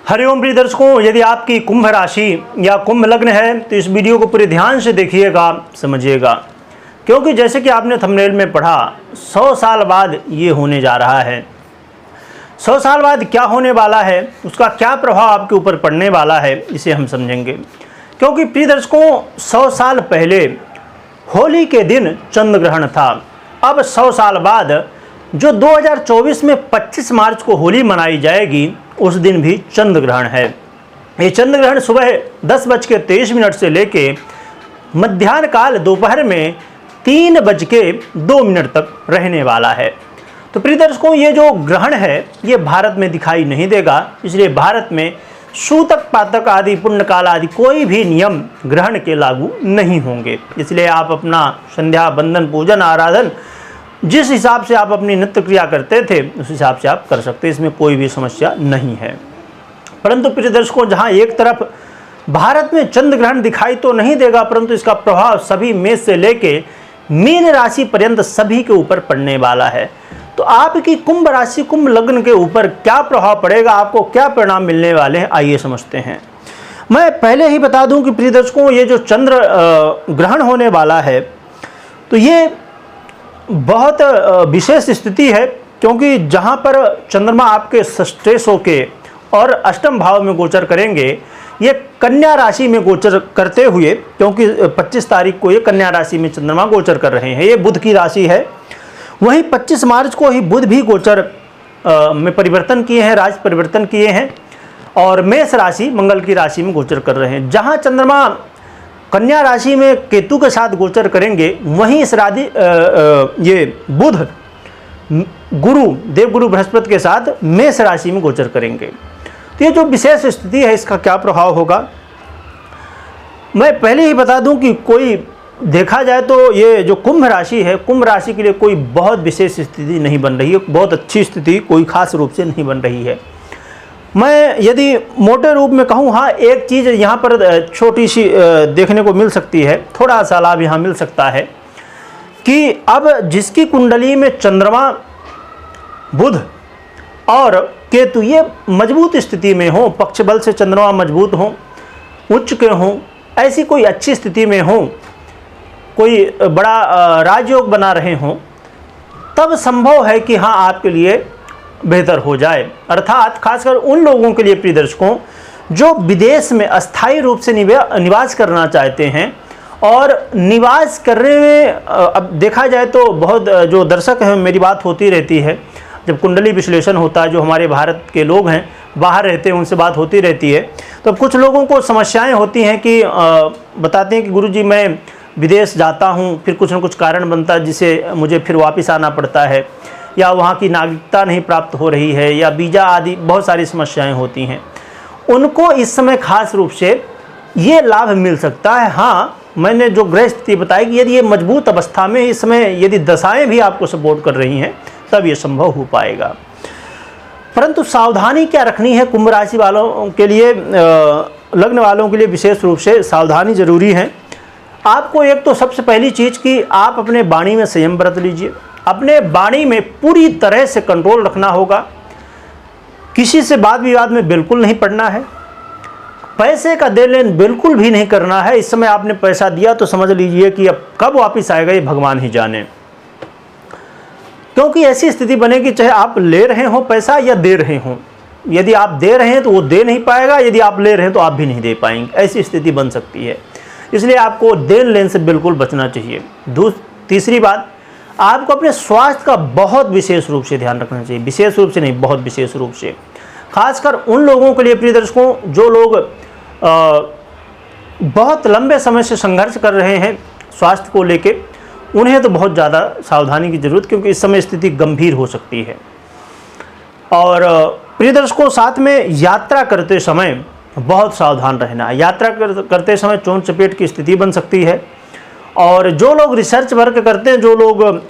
हरिओम प्रिय दर्शकों, यदि आपकी कुंभ राशि या कुंभ लग्न है तो इस वीडियो को पूरे ध्यान से देखिएगा, समझिएगा, क्योंकि जैसे कि आपने थंबनेल में पढ़ा 100 साल बाद ये होने जा रहा है। 100 साल बाद क्या होने वाला है, उसका क्या प्रभाव आपके ऊपर पड़ने वाला है, इसे हम समझेंगे। क्योंकि प्रिय दर्शकों, 100 साल पहले होली के दिन चंद्र ग्रहण था। अब 100 साल बाद जो 2024 में 25 मार्च को होली मनाई जाएगी, उस दिन भी चंद्र ग्रहण है। ये चंद्र ग्रहण सुबह 10:23 से लेके मध्याह्न काल दोपहर में 3:02 तक रहने वाला है। तो प्रिय दर्शकों, ये जो ग्रहण है ये भारत में दिखाई नहीं देगा, इसलिए भारत में सूतक पातक आदि पुण्यकाल आदि कोई भी नियम ग्रहण के लागू नहीं होंगे। इसलिए आप अपना संध्या बंदन पूजन आराधन जिस हिसाब से आप अपनी नित्य क्रिया करते थे उस हिसाब से आप कर सकते हैं, इसमें कोई भी समस्या नहीं है। परंतु प्रिय दर्शकों, जहां एक तरफ भारत में चंद्र ग्रहण दिखाई तो नहीं देगा, परंतु इसका प्रभाव सभी मेष से लेके मीन राशि पर्यंत सभी के ऊपर पड़ने वाला है। तो आपकी कुंभ राशि कुंभ लग्न के ऊपर क्या प्रभाव पड़ेगा, आपको क्या परिणाम मिलने वाले हैं, आइए समझते हैं। मैं पहले ही बता दूं कि प्रिय दर्शकों, ये जो चंद्र ग्रहण होने वाला है तो ये बहुत विशेष स्थिति है, क्योंकि जहां पर चंद्रमा आपके षष्ठेश होके और अष्टम भाव में गोचर करेंगे, ये कन्या राशि में गोचर करते हुए, क्योंकि 25 तारीख को ये कन्या राशि में चंद्रमा गोचर कर रहे हैं। ये बुध की राशि है। वहीं 25 मार्च को ही बुध भी गोचर में परिवर्तन किए हैं, राशि परिवर्तन किए हैं और मेष राशि मंगल की राशि में गोचर कर रहे हैं। जहां चंद्रमा कन्या राशि में केतु के साथ गोचर करेंगे, वहीं इस ये बुध गुरु देवगुरु बृहस्पति के साथ मेष राशि में गोचर करेंगे। तो ये जो विशेष स्थिति है, इसका क्या प्रभाव होगा, मैं पहले ही बता दूं कि कोई देखा जाए तो ये जो कुंभ राशि है, कुंभ राशि के लिए कोई बहुत विशेष स्थिति नहीं बन रही है, बहुत अच्छी स्थिति कोई खास रूप से नहीं बन रही है। मैं यदि मोटे रूप में कहूँ, हाँ एक चीज़ यहाँ पर छोटी सी देखने को मिल सकती है, थोड़ा सा लाभ यहाँ मिल सकता है कि अब जिसकी कुंडली में चंद्रमा बुध और केतु ये मजबूत स्थिति में हो, पक्ष बल से चंद्रमा मजबूत हो, उच्च के हों, ऐसी कोई अच्छी स्थिति में हो, कोई बड़ा राजयोग बना रहे हों, तब संभव है कि हाँ आपके लिए बेहतर हो जाए। अर्थात खासकर उन लोगों के लिए प्रिय दर्शकों, जो विदेश में अस्थायी रूप से निवास करना चाहते हैं और निवास करने में अब देखा जाए तो बहुत जो दर्शक हैं, मेरी बात होती रहती है जब कुंडली विश्लेषण होता है, जो हमारे भारत के लोग हैं बाहर रहते हैं उनसे बात होती रहती है, तो कुछ लोगों को समस्याएं होती हैं कि बताते हैं कि गुरुजी मैं विदेश जाता हूं, फिर कुछ न कुछ कारण बनता है जिसे मुझे फिर वापस आना पड़ता है, या वहाँ की नागरिकता नहीं प्राप्त हो रही है, या वीज़ा आदि बहुत सारी समस्याएं होती हैं। उनको इस समय खास रूप से ये लाभ मिल सकता है। हाँ, मैंने जो ग्रह स्थिति बताई कि यदि ये मजबूत अवस्था में इस समय यदि दशाएं भी आपको सपोर्ट कर रही हैं, तब ये संभव हो पाएगा। परंतु सावधानी क्या रखनी है कुंभ राशि वालों के लिए, लग्न वालों के लिए विशेष रूप से सावधानी जरूरी है। आपको एक तो सबसे पहली चीज़ कि आप अपने वाणी में संयम बरत लीजिए, अपने वाणी में पूरी तरह से कंट्रोल रखना होगा। किसी से वाद विवाद में बिल्कुल नहीं पड़ना है, पैसे का देन लेन बिल्कुल भी नहीं करना है। इस समय आपने पैसा दिया तो समझ लीजिए कि अब कब वापस आएगा ये भगवान ही जाने, क्योंकि ऐसी स्थिति बनेगी चाहे आप ले रहे हो पैसा या दे रहे हो। यदि आप दे रहे हैं तो वो दे नहीं पाएगा, यदि आप ले रहे हैं तो आप भी नहीं दे पाएंगे, ऐसी स्थिति बन सकती है। इसलिए आपको देन लेन से बिल्कुल बचना चाहिए। तीसरी बात, आपको अपने स्वास्थ्य का बहुत विशेष रूप से ध्यान रखना चाहिए, विशेष रूप से नहीं, बहुत विशेष रूप से। खासकर उन लोगों के लिए प्रिय दर्शकों, जो लोग बहुत लंबे समय से संघर्ष कर रहे हैं स्वास्थ्य को लेके, उन्हें तो बहुत ज़्यादा सावधानी की जरूरत, क्योंकि इस समय स्थिति गंभीर हो सकती है। और प्रिय दर्शकों, साथ में यात्रा करते समय बहुत सावधान रहना है। यात्रा करते समय चोट चपेट की स्थिति बन सकती है। और जो लोग रिसर्च वर्क करते हैं, जो लोग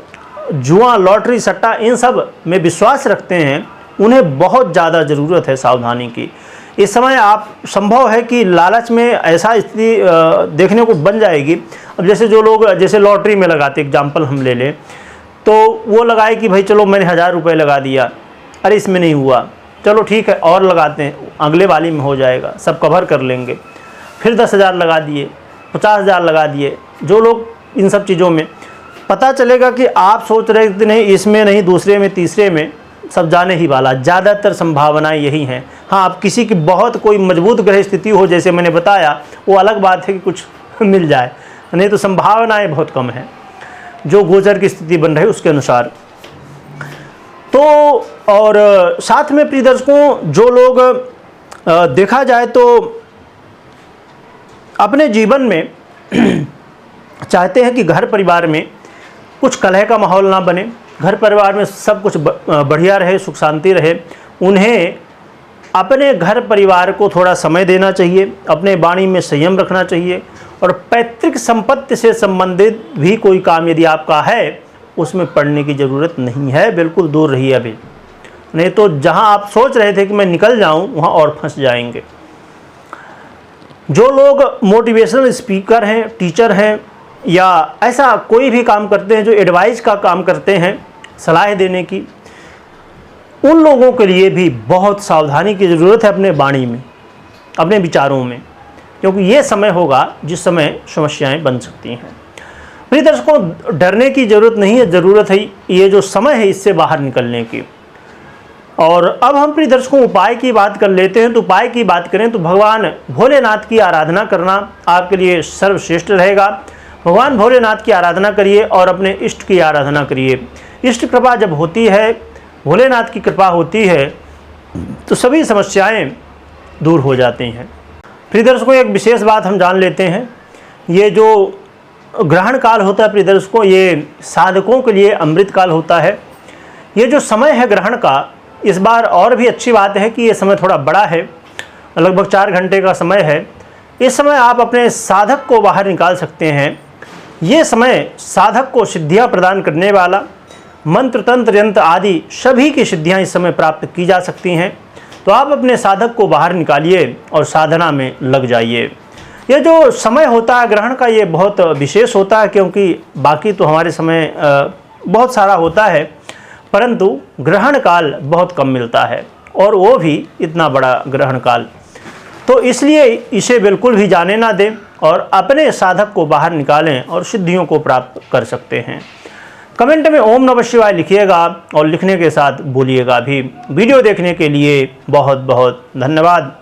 जुआ लॉटरी सट्टा इन सब में विश्वास रखते हैं, उन्हें बहुत ज़्यादा ज़रूरत है सावधानी की। इस समय आप संभव है कि लालच में ऐसा स्थिति देखने को बन जाएगी। अब जैसे जो लोग जैसे लॉटरी में लगाते, एग्जाम्पल हम ले लें, तो वो लगाए कि भाई चलो मैंने 1000 रुपये लगा दिया, अरे इसमें नहीं हुआ, चलो ठीक है और लगाते हैं, अगले वाली में हो जाएगा, सब कवर कर लेंगे। फिर 10,000 लगा दिए, 50,000 लगा दिए। जो लोग इन सब चीज़ों में, पता चलेगा कि आप सोच रहे थे नहीं इसमें नहीं, दूसरे में, तीसरे में, सब जाने ही वाला। ज़्यादातर संभावनाएं यही हैं। हाँ, आप किसी की बहुत कोई मजबूत ग्रह स्थिति हो, जैसे मैंने बताया, वो अलग बात है कि कुछ मिल जाए, नहीं तो संभावनाएं बहुत कम हैं जो गोचर की स्थिति बन रही है उसके अनुसार। तो और साथ में प्रिय दर्शकों, जो लोग देखा जाए तो अपने जीवन में चाहते हैं कि घर परिवार में कुछ कलह का माहौल ना बने, घर परिवार में सब कुछ बढ़िया रहे, सुख शांति रहे, उन्हें अपने घर परिवार को थोड़ा समय देना चाहिए, अपने वाणी में संयम रखना चाहिए, और पैतृक संपत्ति से संबंधित भी कोई काम यदि आपका है उसमें पड़ने की ज़रूरत नहीं है, बिल्कुल दूर रहिए अभी, नहीं तो जहां आप सोच रहे थे कि मैं निकल जाऊं वहां और फंस जाएंगे। जो लोग मोटिवेशनल स्पीकर हैं, टीचर हैं, या ऐसा कोई भी काम करते हैं जो एडवाइस का काम करते हैं, सलाह देने की, उन लोगों के लिए भी बहुत सावधानी की ज़रूरत है अपने वाणी में, अपने विचारों में, क्योंकि ये समय होगा जिस समय समस्याएं बन सकती हैं। प्रिय दर्शकों, डरने की ज़रूरत नहीं है, ज़रूरत है ये जो समय है इससे बाहर निकलने की। और अब हम प्रिय दर्शकों उपाय की बात कर लेते हैं। तो उपाय की बात करें तो भगवान भोलेनाथ की आराधना करना आपके लिए सर्वश्रेष्ठ रहेगा। भगवान भोलेनाथ की आराधना करिए और अपने इष्ट की आराधना करिए। इष्ट कृपा जब होती है, भोलेनाथ की कृपा होती है, तो सभी समस्याएं दूर हो जाती हैं। प्रिय दर्शकों, एक विशेष बात हम जान लेते हैं, ये जो ग्रहण काल होता है प्रिय दर्शकों, ये साधकों के लिए अमृत काल होता है। ये जो समय है ग्रहण का, इस बार और भी अच्छी बात है कि ये समय थोड़ा बड़ा है, लगभग 4 घंटे का समय है। इस समय आप अपने साधक को बाहर निकाल सकते हैं। ये समय साधक को सिद्धियां प्रदान करने वाला, मंत्र तंत्र यंत्र आदि सभी की सिद्धियां इस समय प्राप्त की जा सकती हैं। तो आप अपने साधक को बाहर निकालिए और साधना में लग जाइए। ये जो समय होता है ग्रहण का, ये बहुत विशेष होता है, क्योंकि बाकी तो हमारे समय बहुत सारा होता है, परंतु ग्रहण काल बहुत कम मिलता है, और वो भी इतना बड़ा ग्रहण काल। तो इसलिए इसे बिल्कुल भी जाने ना दें और अपने साधक को बाहर निकालें और सिद्धियों को प्राप्त कर सकते हैं। कमेंट में ओम नमः शिवाय लिखिएगा और लिखने के साथ बोलिएगा भी। वीडियो देखने के लिए बहुत बहुत धन्यवाद।